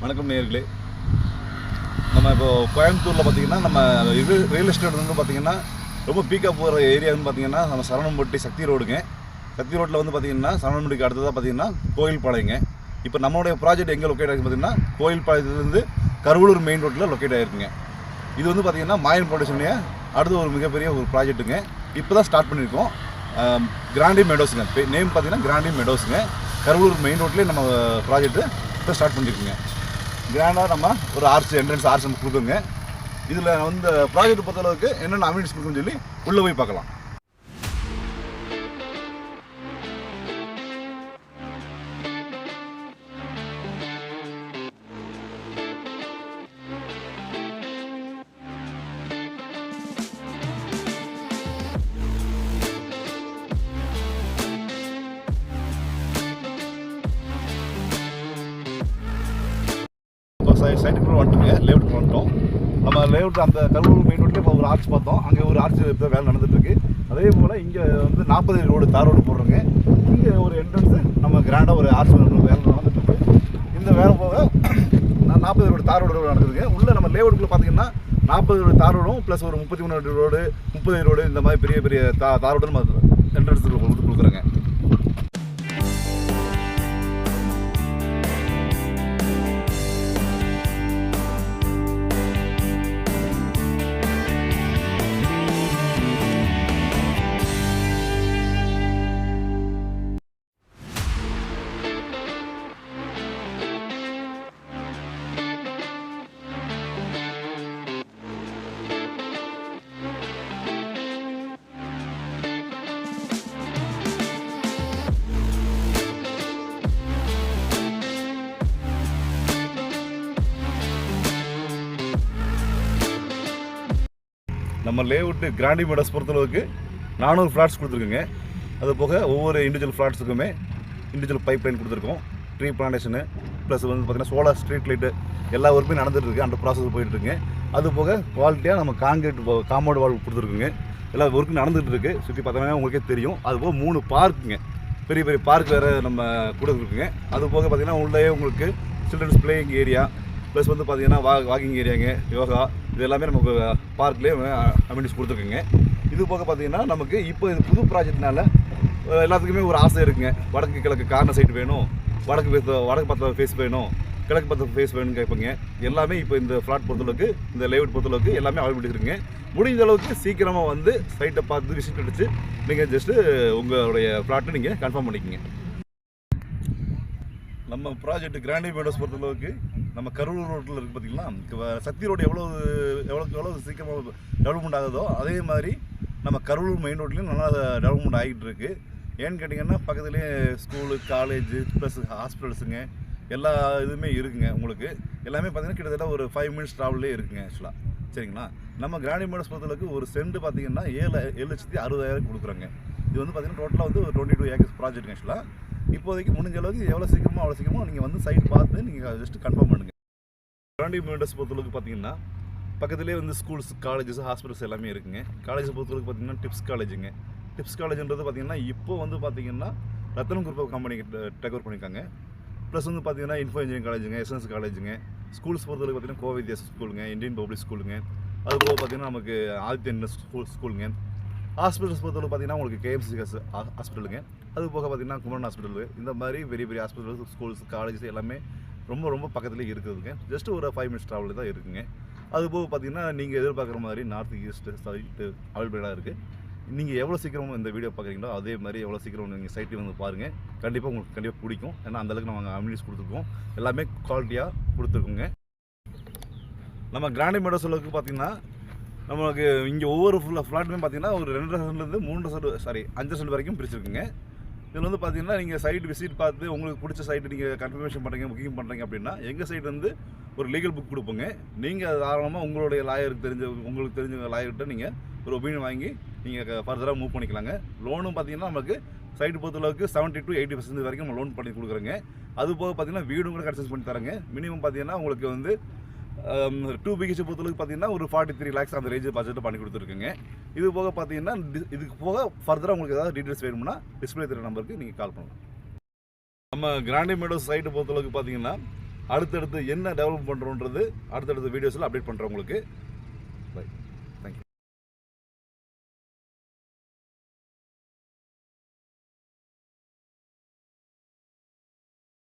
வணக்கம் நேயர்களே. நம்ம இப்போ கோயம்புத்தூரில் பார்த்திங்கன்னா நம்ம இது ரியல் எஸ்டேட் வந்து பார்த்திங்கன்னா ரொம்ப பீக்காக போகிற ஏரியா வந்து பார்த்திங்கன்னா நம்ம சரவணம்பட்டி சக்தி ரோடுங்க. சக்தி ரோட்டில் வந்து பார்த்திங்கன்னா சரவணம்பட்டிக்கு அடுத்ததாக பார்த்திங்கன்னா கோயில்பாளையங்க. இப்போ நம்மளுடைய ப்ராஜெக்ட் எங்கே லொக்கேட் ஆகிருக்கு பார்த்திங்கன்னா கோயில்பாளையத்துலேருந்து கருவலூர் மெயின் ரோட்டில் லொக்கேட் ஆகிருக்குங்க. இது வந்து பார்த்திங்கன்னா மாயன் ப்ரொடக்ஷனுடைய அடுத்த ஒரு மிகப்பெரிய ஒரு ப்ராஜெக்ட்டுங்க. இப்போ தான் ஸ்டார்ட் பண்ணியிருக்கோம். கிராண்டி மெடோஸுங்க, நேம் பார்த்திங்கன்னா கிராண்டி மெடோஸுங்க. கருவலூர் மெயின் ரோட்லேயே நம்ம ப்ராஜெக்ட்டு இப்போ ஸ்டார்ட் பண்ணியிருக்குங்க. கிராண்டாக நம்ம ஒரு என்ட்ரன்ஸ் ஆர்ச் நம்ம கொடுக்குங்க. இதில் வந்து ப்ராஜெக்ட் பொறுத்தளவுக்கு என்னென்ன அம்யூனிட்டிஸ் கொடுக்குன்னு சொல்லி உள்ளே போய் பார்க்கலாம். சைட்டுக்குள்ளே வந்துட்டுங்க, லேஅவுட்டுக்கு வந்துட்டோம். நம்ம லேஅவுட் அந்த கருவூர் மெயின் ரோட்லேயே இப்போ ஒரு ஆர்ச் பார்த்தோம். அங்கே ஒரு ஆர்ச் இப்போ வேலை நடந்துகிட்ருக்கு. அதே போல் இங்கே வந்து 40 ரோடு தார் ரோடு போடுறோங்க. இங்கே ஒரு என்ட்ரன்ஸு நம்ம கிராண்டாக ஒரு ஆர்ச் வேலை நடந்துட்டுருக்கு. இந்த வேலை போக 40 ரோடு தார் ரோடு நடக்குதுங்க. உள்ளே நம்ம லேஅவுட்டுக்குள்ளே பார்த்தீங்கன்னா 40 ரோடு தார் ரோடும் ப்ளஸ் ஒரு 33 ரோடு 30 ரோடு இந்த மாதிரி பெரிய பெரிய தார் ரோடு நம்ம என்ட்ரன்ஸ் கொடுக்குறோங்க. நம்ம லேஅவுட்டு கிராண்டி மெடோஸ் பொறுத்தளவுக்கு 400 ஃப்ளாட்ஸ் கொடுத்துருக்குங்க. அது போக ஒவ்வொரு இண்டிவிஜுவல் ஃப்ளாட்ஸுக்குமே இண்டிவிஜுவல் பைப் லைன் கொடுத்துருக்கோம். ட்ரீ பிளான்டேஷனு ப்ளஸ் வந்து பார்த்திங்கன்னா சோலார் ஸ்ட்ரீட் லைட்டு எல்லா ஒர்க்குமே நடந்துகிட்ருக்கு. அந்த ப்ராசஸ் போயிட்டுருக்குங்க. அது போக குவாலிட்டியாக நம்ம காங்கிரீட் காம்பவுண்ட் வால் கொடுத்துருக்குங்க. எல்லா ஒர்க்கும் நடந்துகிட்டு இருக்குது. சுற்றி பார்த்தோம்னா உங்களுக்கே தெரியும். அது போக 3 பார்க்குங்க, பெரிய பெரிய பார்க் வேறு நம்ம கொடுத்துருக்குங்க. அது போக பார்த்திங்கன்னா உள்ளே உங்களுக்கு சில்ட்ரன்ஸ் பிளேயிங் ஏரியா ப்ளஸ் வந்து பார்த்திங்கன்னா வாக்கிங் ஏரியாங்க, யோகா இது எல்லாமே நமக்கு பார்க்லேயே அம்யூனிட்டிஸ் கொடுத்துருக்குங்க. இது போக பார்த்திங்கன்னா நமக்கு இப்போ இது புது ப்ராஜெக்ட்னால எல்லாத்துக்குமே ஒரு ஆசை இருக்குங்க. வடக்கு கிழக்கு கார்னர் சைட் வேணும், வடக்கு பார்த்த ஃபேஸ் வேணும், கிழக்கு பார்த்த ஃபேஸ் வேணும்னு கேட்பீங்க. எல்லாமே இப்போ இந்த ஃப்ளாட் பொறுத்தளவுக்கு இந்த லேஅவுட் பொறுத்தளவுக்கு எல்லாமே அவைலபிள் இருக்குங்க. முடிஞ்ச அளவுக்கு சீக்கிரமாக வந்து சைட்டை பார்த்து விசிட் அடித்து நீங்கள் ஜஸ்ட்டு உங்களுடைய ஃப்ளாட்டை நீங்கள் கன்ஃபார்ம் பண்ணிக்கோங்க. நம்ம ப்ராஜெக்ட் கிராண்டி மெடோஸ் பொறுத்தளவுக்கு நம்ம கருவூர் ரோட்டில் இருக்குது பார்த்திங்களா. சக்தி ரோடு எவ்வளோ சீக்கிரமாக டெவலப்மெண்ட் ஆகுதோ அதே மாதிரி நம்ம கருவூர் மெயின் ரோட்லேயும் நல்லா டெவலப்மெண்ட் ஆகிட்டு இருக்குது. ஏன்னு கேட்டிங்கன்னா பக்கத்துலேயே ஸ்கூலு, காலேஜு ப்ளஸ் ஹாஸ்பிட்டல்ஸுங்க எல்லா இதுவுமே இருக்குங்க. உங்களுக்கு எல்லாமே பார்த்திங்கன்னா கிட்டத்தட்ட ஒரு 5 மினிட்ஸ் ட்ராவல்லே இருக்குங்க ஆக்சுவலாக. சரிங்களா. நம்ம கிராண்டி மெடோஸ் பொறுத்தளவுக்கு ஒரு சென்ட் பார்த்திங்கன்னா 7,60,000 கொடுக்குறாங்க. இது வந்து பார்த்திங்கன்னா டோட்டலாக வந்து ஒரு 22 ஏக்கர்ஸ் ப்ராஜெக்ட் ஆக்சுவலாக. இப்போதைக்கு முடிஞ்ச அளவுக்கு எவ்வளோ சீக்கிரமாக நீங்கள் வந்து சைட் பார்த்து நீங்கள் ஜஸ்ட்டு கன்ஃபார்ம் பண்ணுங்கள். கிராண்டி மெடோஸ் பொறுத்தளவுக்கு பார்த்தீங்கன்னா பக்கத்துலேயே வந்து ஸ்கூல்ஸ், காலேஜஸ், ஹாஸ்பிட்டல்ஸ் எல்லாமே இருக்குங்க. காலேஜ் பொறுத்தளவுக்கு பார்த்தீங்கன்னா டிப்ஸ் காலேஜுங்க. டிப்ஸ் காலேஜ்ன்றது பார்த்தீங்கன்னா இப்போ வந்து பார்த்தீங்கன்னா Rathnam group of company take over பண்ணியிருக்காங்க. ப்ளஸ் வந்து பார்த்தீங்கன்னா இன்ஃபோ இன்ஜினியரிங் காலேஜுங்க, எஸ்என்எஸ் காலேஜுங்க. ஸ்கூல்ஸ் பொறுத்தளவுக்கு பார்த்தீங்கன்னா கோவை தேச ஸ்கூலுங்க, இந்தியன் பப்ளிக் ஸ்கூலுங்க. அதுபோக பார்த்தீங்கன்னா நமக்கு ஆதித்யன் ஸ்கூலுங்க. ஹாஸ்பிட்டல்ஸ் பொறுத்தளவு பார்த்தீங்கன்னா உங்களுக்கு கேஎம்சி ஹாஸ்பிட்டலுங்க. அது போக பார்த்தீங்கன்னா குமரன் ஹாஸ்பிட்டலு, இந்த மாதிரி பெரிய பெரிய ஹாஸ்பிட்டல்ஸ், ஸ்கூல்ஸ், காலேஜஸ் எல்லாமே ரொம்ப ரொம்ப பக்கத்துலேயே இருக்குதுங்க. ஜஸ்ட் ஒரு 5 மினிட்ஸ் ட்ராவலில் தான் இருக்குங்க. அது போக பார்த்தீங்கன்னா நீங்கள் எதிர்பார்க்குற மாதிரி நார்த் ஈஸ்ட்டு சைட்டு அவைலபிளாக இருக்குது. நீங்கள் எவ்வளோ சீக்கிரமாக இந்த வீடியோ பார்க்குறீங்களோ அதே மாதிரி எவ்வளோ சீக்கிரம் நீங்கள் சைட்டு வந்து பாருங்கள். கண்டிப்பாக உங்களுக்கு பிடிக்கும். ஏன்னா அந்தளவுக்கு நம்ம அம்யூனிட்டிஸ் கொடுத்துருக்கோம். எல்லாமே குவாலிட்டியாக கொடுத்துருக்குங்க. நம்ம கிராண்டி மெடோஸ் அளவுக்கு பார்த்திங்கன்னா நமக்கு இங்கே ஒவ்வொரு ஃப்ளாட்டுமே பார்த்திங்கன்னா ஒரு 2 சென்ட்லேருந்து 5 சென்ட் வரைக்கும் பிரிச்சுருக்குங்க. இதில் வந்து பார்த்திங்கன்னா நீங்கள் சைட் விசிட் பார்த்து உங்களுக்கு பிடிச்ச சைட்டு நீங்கள் கன்ஃபர்மேஷன் பண்ணுறீங்க, புக்கிங் பண்ணுறீங்க அப்படின்னா எங்கள் சைட் வந்து ஒரு லீகல் புக் கொடுப்போங்க. நீங்கள் தாராளமாக உங்களுடைய உங்களுக்கு தெரிஞ்ச லாயர்கிட்ட நீங்கள் ஒரு ஒப்பீனியன் வாங்கி நீங்கள் ஃபர்தராக மூவ் பண்ணிக்கலாங்க. லோனும் பார்த்திங்கன்னா நமக்கு சைட்டு பொறுத்தளவுக்கு 70 to 80% வரைக்கும் நம்ம லோன் பண்ணி கொடுக்குறோங்க. அது போக பார்த்திங்கன்னா வீடும் கூட கன்செஷன் பண்ணி தரேங்க. மினிமம் பார்த்திங்கன்னா உங்களுக்கு வந்து 2 BHK பொறுத்தளவுக்கு பார்த்தீங்கன்னா ஒரு 43 lakhs அந்த ரேஞ்சு பட்ஜெட்டில் பண்ணி கொடுத்துருக்குங்க. இது போக பார்த்தீங்கன்னா இதுக்கு போக ஃபர்தராக உங்களுக்கு ஏதாவது டீட்டெயில்ஸ் வேணும்னா டிஸ்பிளே தெரிய நம்பருக்கு நீங்கள் கால் பண்ணலாம். நம்ம கிராண்டி மெடோஸ் சைட்டு பொறுத்தளவுக்கு பார்த்தீங்கன்னா அடுத்தடுத்து என்ன டெவலப் பண்ணுறோன்றது அடுத்தடுத்த வீடியோஸில் அப்டேட் பண்ணுறேன் உங்களுக்கு. பை.